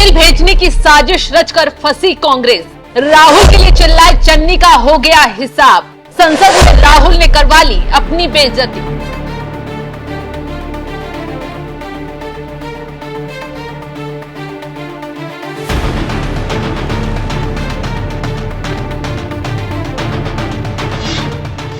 Jail भेजने की साजिश रचकर फंसी कांग्रेस। राहुल के लिए चिल्लाए चन्नी का हो गया हिसाब। संसद में राहुल ने करवा ली अपनी बेइज्जती।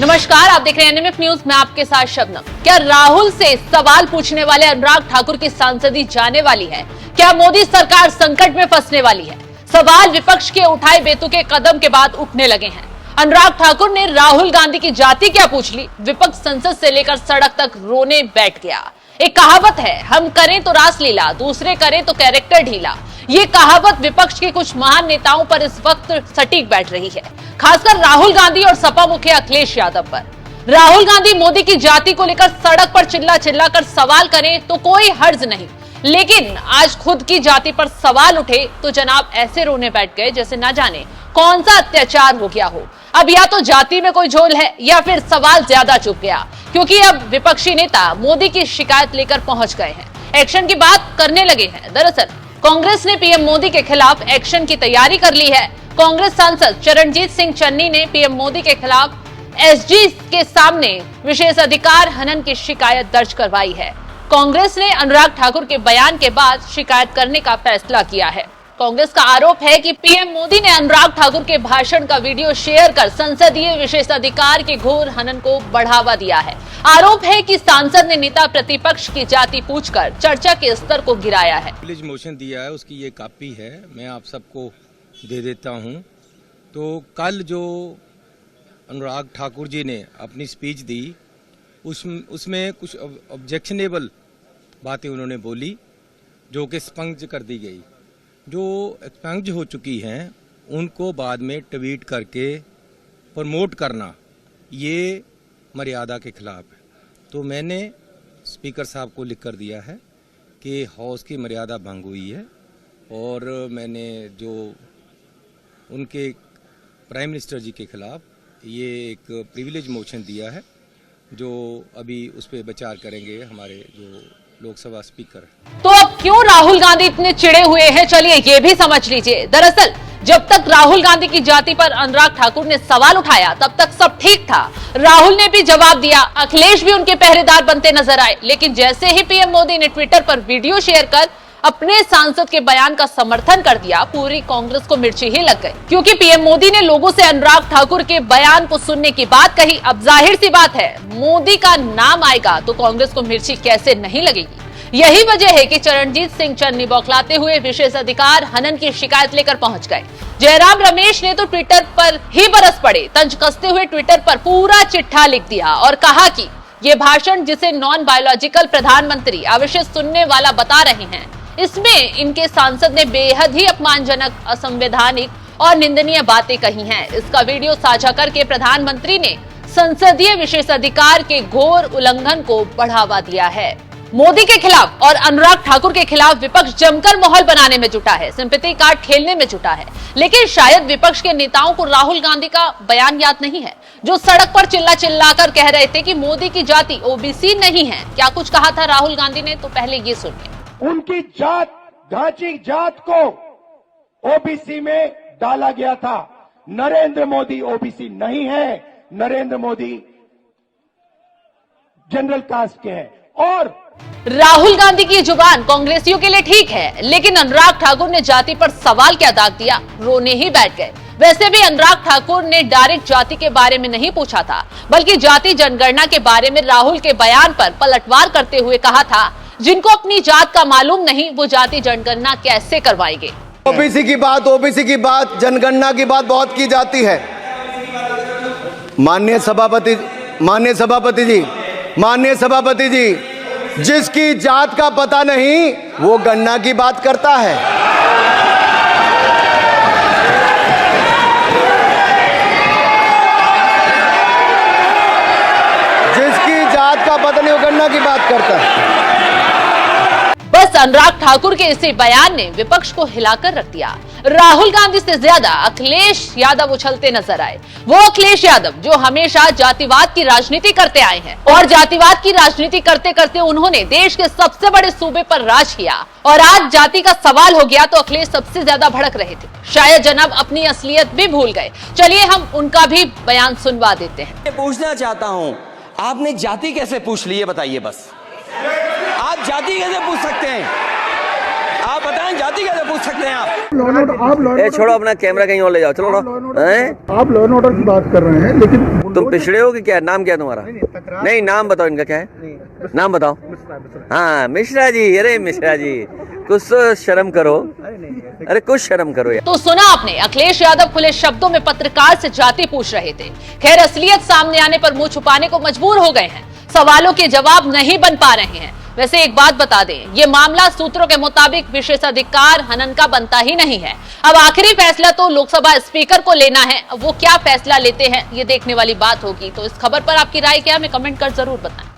नमस्कार, आप देख रहे हैं एनएमएफ न्यूज। मैं आपके साथ शबनम। क्या राहुल से सवाल पूछने वाले अनुराग ठाकुर की सांसदी जाने वाली है? क्या मोदी सरकार संकट में फंसने वाली है? सवाल विपक्ष के उठाए बेतुके कदम के बाद उठने लगे हैं। अनुराग ठाकुर ने राहुल गांधी की जाति क्या पूछ ली? विपक्ष संसद से लेकर सड़क तक रोने बैठ गया। एक कहावत है, हम करें तो रासलीला, दूसरे करें तो कैरेक्टर ढीला। ये कहावत विपक्ष के कुछ महान नेताओं पर इस वक्त सटीक बैठ रही है, खासकर राहुल गांधी और सपा मुखिया अखिलेश यादव पर। राहुल गांधी मोदी की जाति को लेकर सड़क पर चिल्ला चिल्ला कर सवाल करें तो कोई हर्ज नहीं, लेकिन आज खुद की जाति पर सवाल उठे तो जनाब ऐसे रोने बैठ गए जैसे ना जाने कौन सा अत्याचार हो गया हो। अब या तो जाति में कोई झोल है या फिर सवाल ज्यादा चुप गया, क्योंकि अब विपक्षी नेता मोदी की शिकायत लेकर पहुंच गए हैं, एक्शन की बात करने लगे हैं। दरअसल कांग्रेस ने पीएम मोदी के खिलाफ एक्शन की तैयारी कर ली है। कांग्रेस सांसद चरणजीत सिंह चन्नी ने पीएम मोदी के खिलाफ एसजी के सामने विशेषाधिकार हनन की शिकायत दर्ज करवाई है। कांग्रेस ने अनुराग ठाकुर के बयान के बाद शिकायत करने का फैसला किया है। कांग्रेस का आरोप है कि पीएम मोदी ने अनुराग ठाकुर के भाषण का वीडियो शेयर कर संसदीय विशेषाधिकार के घोर हनन को बढ़ावा दिया है। आरोप है कि सांसद ने नेता प्रतिपक्ष की जाति पूछकर चर्चा के स्तर को गिराया है। मोशन दिया है, उसकी ये कॉपी है, मैं आप सबको दे देता हूं। तो कल जो अनुराग ठाकुर जी ने अपनी स्पीच दी उसमें कुछ ऑब्जेक्शनेबल बातें उन्होंने बोली जो कि एक्सपंज कर दी गई। जो एक्सपंज हो चुकी हैं उनको बाद में ट्वीट करके प्रमोट करना ये मर्यादा के खिलाफ है। तो मैंने स्पीकर साहब को लिख कर दिया है कि हाउस की मर्यादा भंग हुई है, और मैंने जो उनके प्राइम मिनिस्टर जी के खिलाफ ये एक प्रिविलेज मोशन दिया है, जो अभी उस पर विचार करेंगे हमारे जो लोकसभा स्पीकर। तो अब क्यों राहुल गांधी इतने चिढ़े हुए हैं, चलिए ये भी समझ लीजिए। दरअसल जब तक राहुल गांधी की जाति पर अनुराग ठाकुर ने सवाल उठाया तब तक सब ठीक था। राहुल ने भी जवाब दिया, अखिलेश भी उनके पहरेदार बनते नजर आए। लेकिन जैसे ही पीएम मोदी ने ट्विटर पर वीडियो शेयर कर अपने सांसद के बयान का समर्थन कर दिया, पूरी कांग्रेस को मिर्ची ही लग गई, क्योंकि पीएम मोदी ने लोगों से अनुराग ठाकुर के बयान को सुनने की बात कही। अब जाहिर सी बात है, मोदी का नाम आएगा तो कांग्रेस को मिर्ची कैसे नहीं लगेगी। यही वजह है कि चरणजीत सिंह चन्नी बौखलाते हुए विशेषाधिकार हनन की शिकायत लेकर पहुंच गए। जयराम रमेश ने तो ट्विटर पर ही बरस पड़े, तंज कसते हुए ट्विटर पर पूरा चिट्ठा लिख दिया और कहा कि ये भाषण जिसे नॉन बायोलॉजिकल प्रधानमंत्री अवश्य सुनने वाला बता रहे हैं, इसमें इनके सांसद ने बेहद ही अपमानजनक, असंवैधानिक और निंदनीय बातें कही हैं। इसका वीडियो साझा करके प्रधानमंत्री ने संसदीय विशेषाधिकार के घोर उल्लंघन को बढ़ावा दिया है। मोदी के खिलाफ और अनुराग ठाकुर के खिलाफ विपक्ष जमकर माहौल बनाने में जुटा है, सिंपैथी कार्ड खेलने में जुटा है। लेकिन शायद विपक्ष के नेताओं को राहुल गांधी का बयान याद नहीं है, जो सड़क पर चिल्ला चिल्लाकर कह रहे थे कि मोदी की जाति ओबीसी नहीं है। क्या कुछ कहा था राहुल गांधी ने, तो पहले ये सुनिए। उनकी जात, घाची जात को ओबीसी में डाला गया था। नरेंद्र मोदी ओबीसी नहीं है, नरेंद्र मोदी जनरल कास्ट के हैं। और राहुल गांधी की जुबान कांग्रेसियों के लिए ठीक है, लेकिन अनुराग ठाकुर ने जाति पर सवाल क्या दाग दिया, रोने ही बैठ गए। वैसे भी अनुराग ठाकुर ने डायरेक्ट जाति के बारे में नहीं पूछा था, बल्कि जाति जनगणना के बारे में राहुल के बयान पर पलटवार करते हुए कहा था, जिनको अपनी जात का मालूम नहीं वो जाति जनगणना कैसे करवाएंगे। ओबीसी की बात, जनगणना की बात बहुत की जाती है। माननीय सभापति जी, जिसकी जात का पता नहीं वो गणना की बात करता है। जिसकी जात का पता नहीं वो गणना की बात करता है। बस अनुराग ठाकुर के इसी बयान ने विपक्ष को हिलाकर रख दिया। राहुल गांधी से ज्यादा अखिलेश यादव उछलते नजर आए। वो अखिलेश यादव जो हमेशा जातिवाद की राजनीति करते आए हैं और जातिवाद की राजनीति करते करते उन्होंने देश के सबसे बड़े सूबे पर राज किया और आज जाति का सवाल हो गया तो अखिलेश सबसे ज्यादा भड़क रहे थे। शायद जनाब अपनी असलियत भी भूल गए। चलिए हम उनका भी बयान सुनवा देते हैं। पूछना चाहता हूं, आपने जाति कैसे पूछ ली है बताइए। बस आप जाति कैसे पूछ सकते हैं? आप बताएं जाति कैसे पूछ सकते हैं आप? छोड़ो अपना कैमरा कहीं और ले जाओ, चलो आप लॉ एंड ऑर्डर की बात कर रहे हैं, लेकिन तुम पिछड़े हो कि क्या? नाम क्या तुम्हारा? नहीं नाम बताओ, इनका क्या है? नाम बताओ। हाँ मिश्रा जी। अरे मिश्रा जी कुछ तो शर्म करो, अरे कुछ शर्म करो यार। तो सुना आपने, अखिलेश यादव खुले शब्दों में पत्रकार से जाति पूछ रहे थे। खैर असलियत सामने आने पर मुंह छुपाने को मजबूर हो गए हैं, सवालों के जवाब नहीं बन पा रहे हैं। वैसे एक बात बता दें, ये मामला सूत्रों के मुताबिक विशेषाधिकार हनन का बनता ही नहीं है। अब आखिरी फैसला तो लोकसभा स्पीकर को लेना है। अब वो क्या फैसला लेते हैं ये देखने वाली बात होगी। तो इस खबर पर आपकी राय क्या है, हमें कमेंट कर जरूर बताएं।